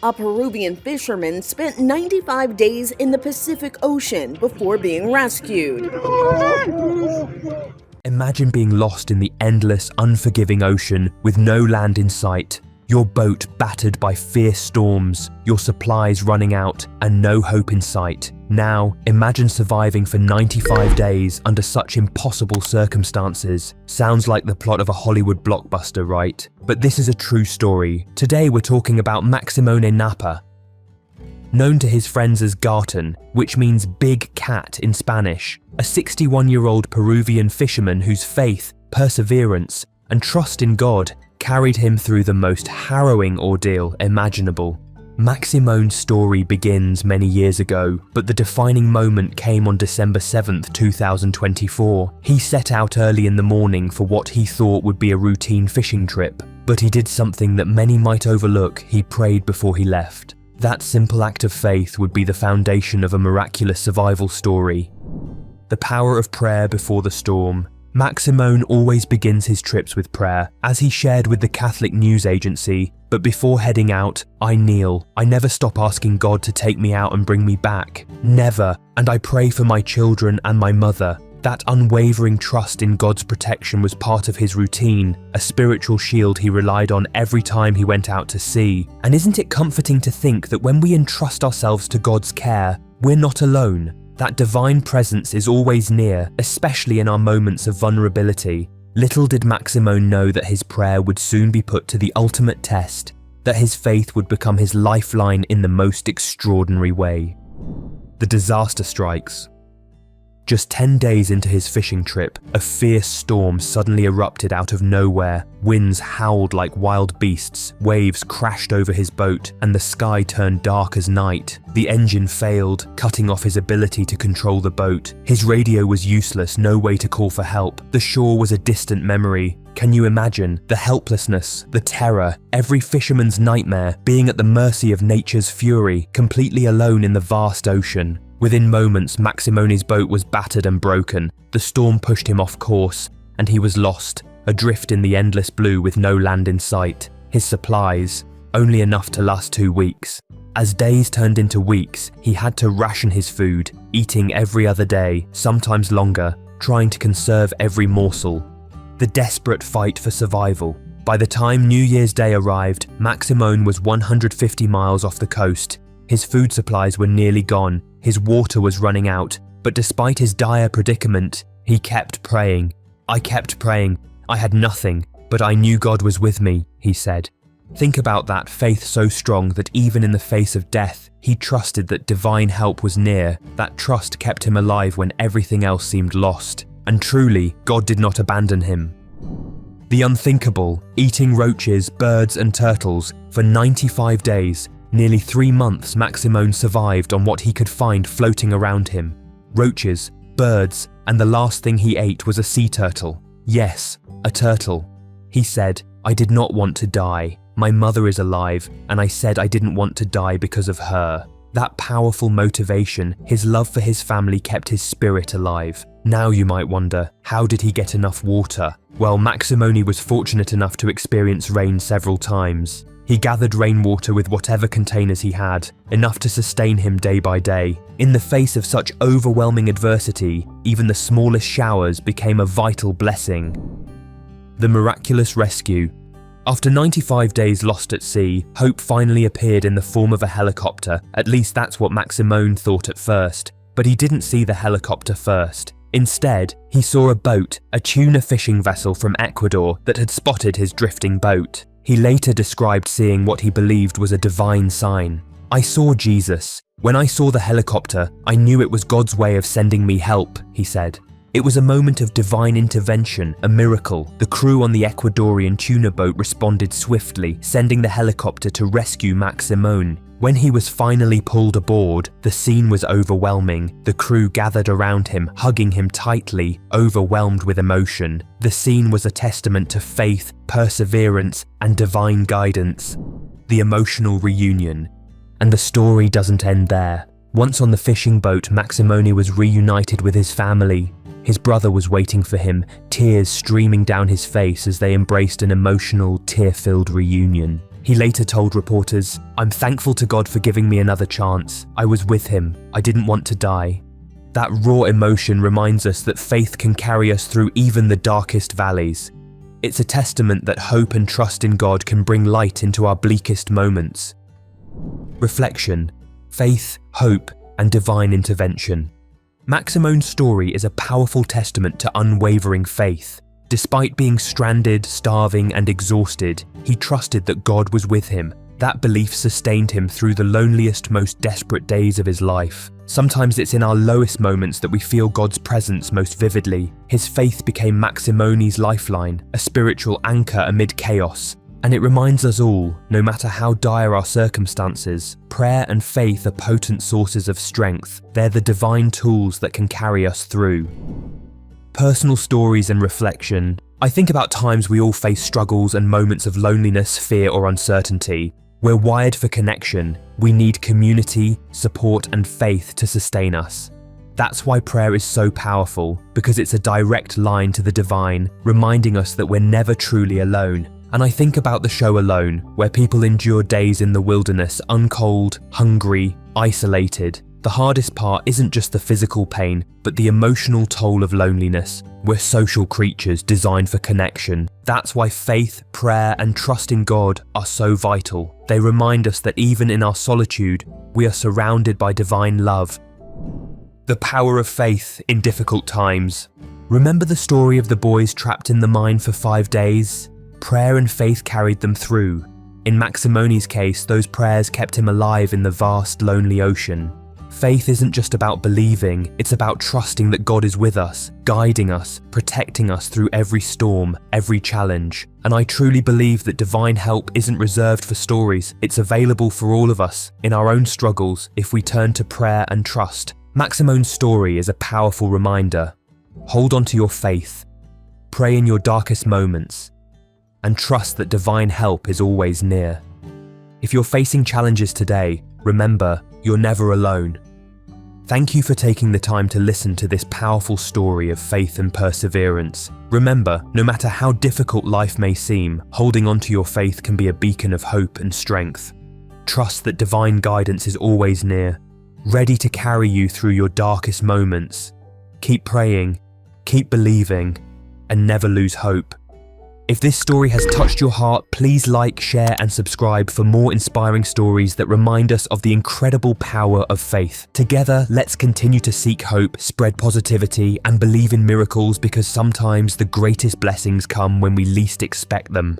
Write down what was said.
A Peruvian fisherman spent 95 days in the Pacific Ocean before being rescued. Imagine being lost in the endless, unforgiving ocean with no land in sight, your boat battered by fierce storms, your supplies running out, and no hope in sight. Now, imagine surviving for 95 days under such impossible circumstances. Sounds like the plot of a Hollywood blockbuster, right? But this is a true story. Today we're talking about Maximone Napa. Known to his friends as Gaton, which means big cat in Spanish, a 61-year-old Peruvian fisherman whose faith, perseverance, and trust in God carried him through the most harrowing ordeal imaginable. Maximone's story begins many years ago, but the defining moment came on December 7th, 2024. He set out early in the morning for what he thought would be a routine fishing trip, but he did something that many might overlook. He prayed before he left. That simple act of faith would be the foundation of a miraculous survival story. The power of prayer before the storm. Maximone always begins his trips with prayer, as he shared with the Catholic news agency, but before heading out, I kneel. I never stop asking God to take me out and bring me back. Never. And I pray for my children and my mother. That unwavering trust in God's protection was part of his routine, a spiritual shield he relied on every time he went out to sea. And isn't it comforting to think that when we entrust ourselves to God's care, we're not alone? That divine presence is always near, especially in our moments of vulnerability. Little did Maximone know that his prayer would soon be put to the ultimate test, that his faith would become his lifeline in the most extraordinary way. The disaster strikes. Just 10 days into his fishing trip, a fierce storm suddenly erupted out of nowhere. Winds howled like wild beasts, waves crashed over his boat, and the sky turned dark as night. The engine failed, cutting off his ability to control the boat. His radio was useless, no way to call for help. The shore was a distant memory. Can you imagine the helplessness, the terror, every fisherman's nightmare, being at the mercy of nature's fury, completely alone in the vast ocean? Within moments, Maximone's boat was battered and broken. The storm pushed him off course, and he was lost, adrift in the endless blue with no land in sight. His supplies, only enough to last 2 weeks. As days turned into weeks, he had to ration his food, eating every other day, sometimes longer, trying to conserve every morsel. The desperate fight for survival. By the time New Year's Day arrived, Maximone was 150 miles off the coast. His food supplies were nearly gone, his water was running out, but despite his dire predicament, he kept praying. I kept praying. I had nothing, but I knew God was with me, he said. Think about that, faith so strong that even in the face of death, he trusted that divine help was near. That trust kept him alive when everything else seemed lost. And truly, God did not abandon him. The unthinkable, eating roaches, birds and turtles for 95 days. Nearly 3 months Maximone survived on what he could find floating around him. Roaches, birds, and the last thing he ate was a sea turtle. Yes, a turtle. He said, I did not want to die. My mother is alive, and I said I didn't want to die because of her. That powerful motivation, his love for his family kept his spirit alive. Now you might wonder, how did he get enough water? Well, Maximone was fortunate enough to experience rain several times. He gathered rainwater with whatever containers he had, enough to sustain him day by day. In the face of such overwhelming adversity, even the smallest showers became a vital blessing. The miraculous rescue. After 95 days lost at sea, hope finally appeared in the form of a helicopter. At least that's what Maximone thought at first. But he didn't see the helicopter first. Instead, he saw a boat, a tuna fishing vessel from Ecuador that had spotted his drifting boat. He later described seeing what he believed was a divine sign. I saw Jesus. When I saw the helicopter, I knew it was God's way of sending me help, he said. It was a moment of divine intervention, a miracle. The crew on the Ecuadorian tuna boat responded swiftly, sending the helicopter to rescue Maximone. When he was finally pulled aboard, the scene was overwhelming. The crew gathered around him, hugging him tightly, overwhelmed with emotion. The scene was a testament to faith, perseverance, and divine guidance. The emotional reunion. And the story doesn't end there. Once on the fishing boat, Maximone was reunited with his family. His brother was waiting for him, tears streaming down his face as they embraced an emotional, tear-filled reunion. He later told reporters, "I'm thankful to God for giving me another chance. I was with him. I didn't want to die." That raw emotion reminds us that faith can carry us through even the darkest valleys. It's a testament that hope and trust in God can bring light into our bleakest moments. Reflection, faith, hope, and divine intervention. Maximone's story is a powerful testament to unwavering faith. Despite being stranded, starving, and exhausted, he trusted that God was with him. That belief sustained him through the loneliest, most desperate days of his life. Sometimes it's in our lowest moments that we feel God's presence most vividly. His faith became Maximone's lifeline, a spiritual anchor amid chaos. And it reminds us all, no matter how dire our circumstances, prayer and faith are potent sources of strength. They're the divine tools that can carry us through. Personal stories and reflection. I think about times we all face struggles and moments of loneliness, fear, or uncertainty. We're wired for connection. We need community, support, and faith to sustain us. That's why prayer is so powerful, because it's a direct line to the divine, reminding us that we're never truly alone. And I think about the show Alone, where people endure days in the wilderness, uncold, hungry, isolated. The hardest part isn't just the physical pain, but the emotional toll of loneliness. We're social creatures designed for connection. That's why faith, prayer, and trust in God are so vital. They remind us that even in our solitude, we are surrounded by divine love. The power of faith in difficult times. Remember the story of the boys trapped in the mine for 5 days? Prayer and faith carried them through. In Maximone's case, those prayers kept him alive in the vast, lonely ocean. Faith isn't just about believing, it's about trusting that God is with us, guiding us, protecting us through every storm, every challenge. And I truly believe that divine help isn't reserved for stories, it's available for all of us, in our own struggles, if we turn to prayer and trust. Maximone's story is a powerful reminder. Hold on to your faith, pray in your darkest moments, and trust that divine help is always near. If you're facing challenges today, remember, you're never alone. Thank you for taking the time to listen to this powerful story of faith and perseverance. Remember, no matter how difficult life may seem, holding on to your faith can be a beacon of hope and strength. Trust that divine guidance is always near, ready to carry you through your darkest moments. Keep praying, keep believing, and never lose hope. If this story has touched your heart, please like, share, and subscribe for more inspiring stories that remind us of the incredible power of faith. Together, let's continue to seek hope, spread positivity, and believe in miracles, because sometimes the greatest blessings come when we least expect them.